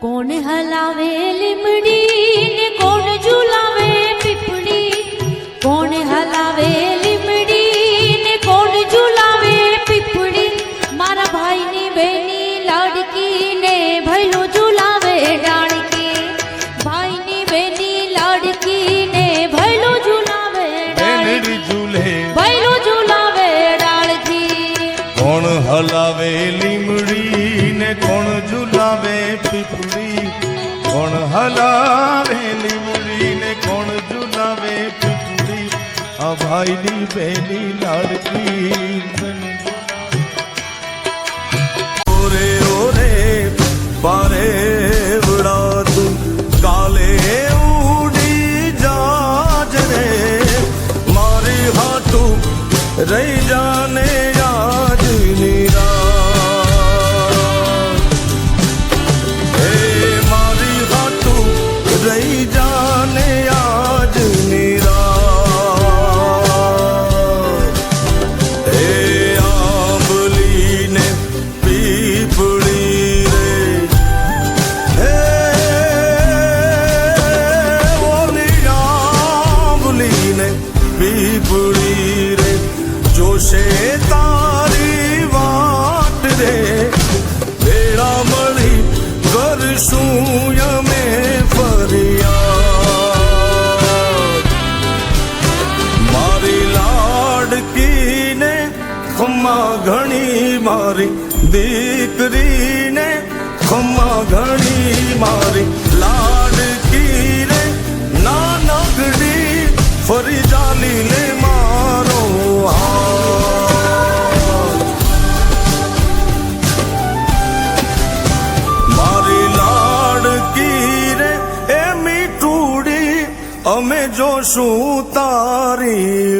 કોણ હલાવે લીમડી ને કોણ ઝુલાવે પીપળી, કોણ હલાવે લીમડી ને કોણ ઝુલાવે પીપળી, મારા ભાઈની બેની લાડકી ને ભૈલો ઝુલાવે ડાળકી, ભાઈની બેની લાડકી ને ભૈલો ઝુલાવે ડાળકી, ભૈલો ઝુલાવે ડાળકી. કોણ હલાવે લીમડી ને કોણ ઝુલાવે પીપળી, કોણ હલાવે લીમડી ને કોણ ઝુલાવે પીપળી, આ ભાઈની બેની લાડકી. ઓરે ઓરે પારે વડા તું કાલે ઉડી જાજ રે, મારી હાટું રહી જાને આજની રાત, હે મારી હાટું રહી જાને આજની રાત. હે આંબલી ને પીપળી રે, હે ઓલી આંબલી ને પીપળી રે, જોશે તારી વાટ રે, ભેળા મળી કરશું અમે ફરિયાદ. મારી લાડકીને ખમ્મા ઘણી, મારી દીકરીને ખમ્મા ઘણી, મારી લાડકી રે નાનકડી ફરી જાલી લે મારો હાથ. મારી લાડકી રે એ મીઠુડી, અમે જોશું તારી